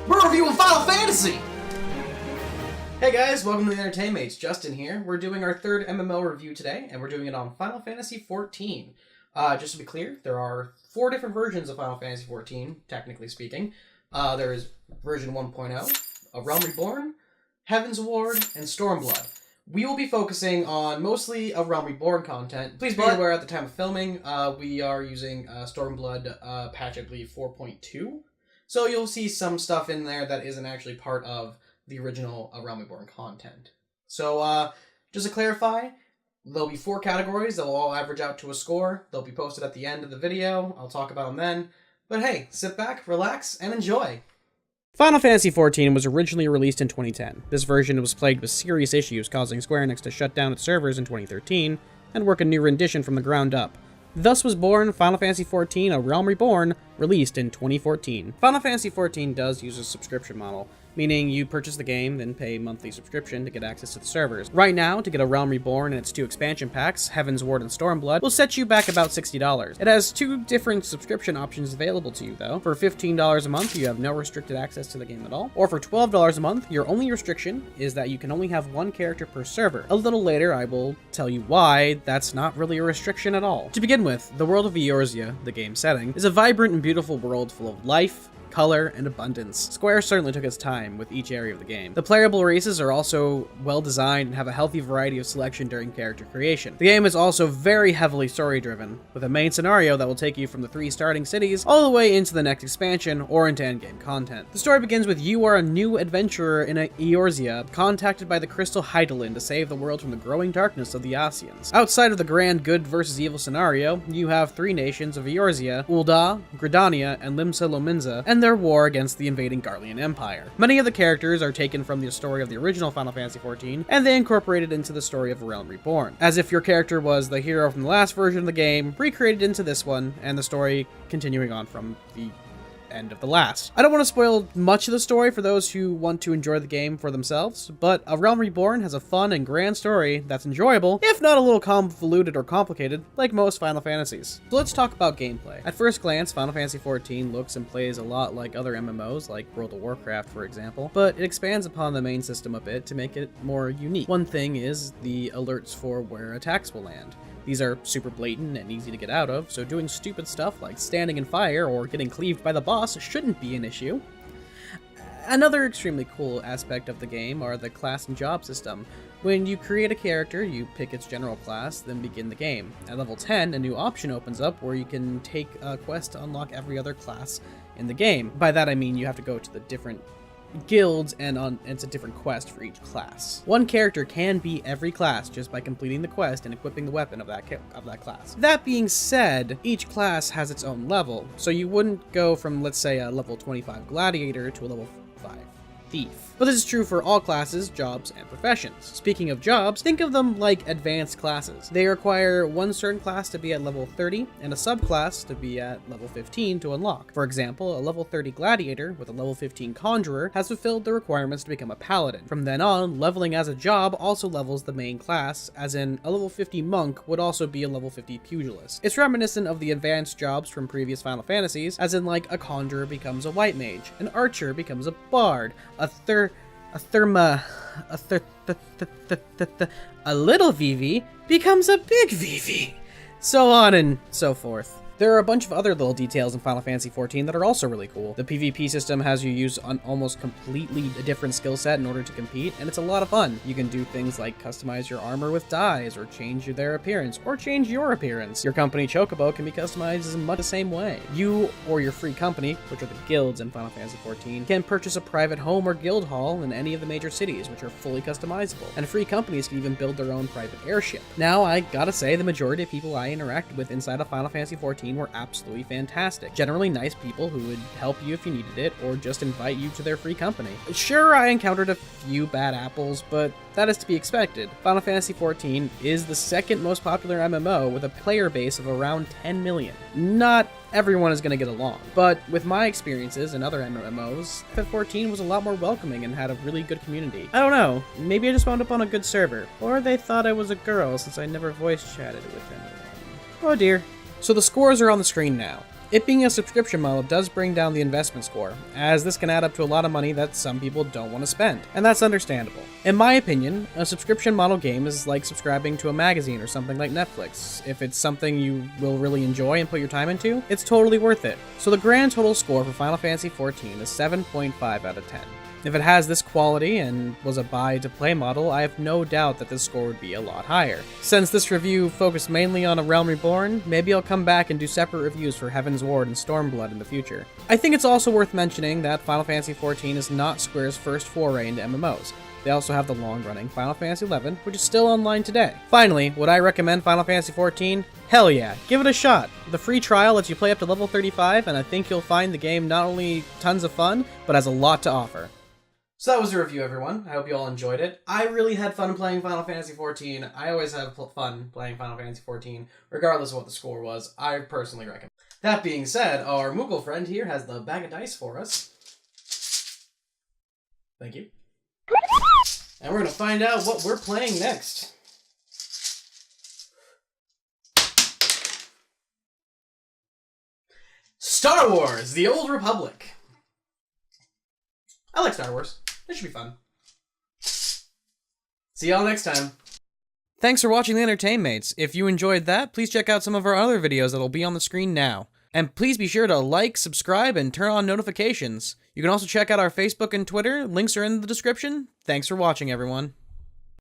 We're reviewing Final Fantasy! Hey guys, welcome to the Entertainmates. Justin here. We're doing our third MMO review today, and we're doing it on Final Fantasy XIV. Just to be clear, there are 4 different versions of Final Fantasy XIV, technically speaking. There is version 1.0, A Realm Reborn, Heaven's Ward, and Stormblood. We will be focusing on mostly A Realm Reborn content. Please be aware at the time of filming, we are using Stormblood patch, I believe, 4.2. So you'll see some stuff in there that isn't actually part of the original Realm Reborn content. So, just to clarify, there'll be 4 categories that will all average out to a score. They'll be posted at the end of the video. I'll talk about them then. But hey, sit back, relax, and enjoy! Final Fantasy XIV was originally released in 2010. This version was plagued with serious issues, causing Square Enix to shut down its servers in 2013 and work a new rendition from the ground up. Thus was born Final Fantasy XIV: A Realm Reborn, released in 2014. Final Fantasy XIV does use a subscription model, meaning you purchase the game, then pay a monthly subscription to get access to the servers. Right now, to get A Realm Reborn and its 2 expansion packs, Heaven's Ward and Stormblood, will set you back about $60. It has 2 different subscription options available to you, though. For $15 a month, you have no restricted access to the game at all. Or for $12 a month, your only restriction is that you can only have 1 character per server. A little later, I will tell you why that's not really a restriction at all. To begin with, the world of Eorzea, the game setting, is a vibrant and beautiful world full of life, color, and abundance. Square certainly took its time with each area of the game. The playable races are also well designed and have a healthy variety of selection during character creation. The game is also very heavily story driven, with a main scenario that will take you from the 3 starting cities all the way into the next expansion or into endgame content. The story begins with you are a new adventurer in Eorzea, contacted by the Crystal Hydaelyn to save the world from the growing darkness of the Ascians. Outside of the grand good versus evil scenario, you have 3 nations of Eorzea, Ul'dah, Gridania, and Limsa Lominsa, and their war against the invading Garlean Empire. Many of the characters are taken from the story of the original Final Fantasy XIV, and they incorporated into the story of A Realm Reborn, as if your character was the hero from the last version of the game, recreated into this one, and the story continuing on from the end of the last. I don't want to spoil much of the story for those who want to enjoy the game for themselves, but A Realm Reborn has a fun and grand story that's enjoyable, if not a little convoluted or complicated, like most Final Fantasies. So let's talk about gameplay. At first glance, Final Fantasy XIV looks and plays a lot like other MMOs, like World of Warcraft for example, but it expands upon the main system a bit to make it more unique. One thing is the alerts for where attacks will land. These are super blatant and easy to get out of, so doing stupid stuff like standing in fire or getting cleaved by the boss shouldn't be an issue. Another extremely cool aspect of the game are the class and job system. When you create a character, you pick its general class, then begin the game. At level 10, a new option opens up where you can take a quest to unlock every other class in the game. By that I mean you have to go to the different guilds and it's a different quest for each class. One character can be every class just by completing the quest and equipping the weapon of that class. That being said, each class has its own level, so you wouldn't go from, let's say, a level 25 gladiator to a level 5 thief. But this is true for all classes, jobs, and professions. Speaking of jobs, think of them like advanced classes. They require one certain class to be at level 30 and a subclass to be at level 15 to unlock. For example, a level 30 gladiator with a level 15 conjurer has fulfilled the requirements to become a paladin. From then on, leveling as a job also levels the main class, as in a level 50 monk would also be a level 50 pugilist. It's reminiscent of the advanced jobs from previous Final Fantasies, as in like a conjurer becomes a white mage, an archer becomes a bard, a little VV becomes a big VV, so on and so forth. There are a bunch of other little details in Final Fantasy XIV that are also really cool. The PvP system has you use an almost completely different skill set in order to compete, and it's a lot of fun. You can do things like customize your armor with dyes, or change their appearance, or change your appearance. Your company Chocobo can be customized in much the same way. You or your free company, which are the guilds in Final Fantasy XIV, can purchase a private home or guild hall in any of the major cities, which are fully customizable. And free companies can even build their own private airship. Now, I gotta say, the majority of people I interacted with inside of Final Fantasy XIV were absolutely fantastic. Generally nice people who would help you if you needed it, or just invite you to their free company. Sure, I encountered a few bad apples, but that is to be expected. Final Fantasy XIV is the second most popular MMO with a player base of around 10 million. Not everyone is going to get along, but with my experiences in other MMOs, FF14 was a lot more welcoming and had a really good community. I don't know, maybe I just wound up on a good server, or they thought I was a girl since I never voice chatted with anyone. Oh dear. So the scores are on the screen now. It being a subscription model does bring down the investment score, as this can add up to a lot of money that some people don't want to spend, and that's understandable. In my opinion, a subscription model game is like subscribing to a magazine or something like Netflix. If it's something you will really enjoy and put your time into, it's totally worth it. So the grand total score for Final Fantasy XIV is 7.5 out of 10. If it has this quality and was a buy-to-play model, I have no doubt that this score would be a lot higher. Since this review focused mainly on A Realm Reborn, maybe I'll come back and do separate reviews for Heaven's Ward and Stormblood in the future. I think it's also worth mentioning that Final Fantasy XIV is not Square's first foray into MMOs. They also have the long-running Final Fantasy XI, which is still online today. Finally, would I recommend Final Fantasy XIV? Hell yeah, give it a shot. The free trial lets you play up to level 35, and I think you'll find the game not only tons of fun, but has a lot to offer. So that was the review, everyone. I hope you all enjoyed it. I really had fun playing Final Fantasy XIV. I always have fun playing Final Fantasy XIV, regardless of what the score was. I personally recommend. That being said, our Moogle friend here has the bag of dice for us. Thank you. And we're going to find out what we're playing next. Star Wars: The Old Republic. I like Star Wars. It should be fun. See y'all next time. Thanks for watching the Entertainmates. If you enjoyed that, please check out some of our other videos that'll be on the screen now. And please be sure to like, subscribe, and turn on notifications. You can also check out our Facebook and Twitter. Links are in the description. Thanks for watching, everyone.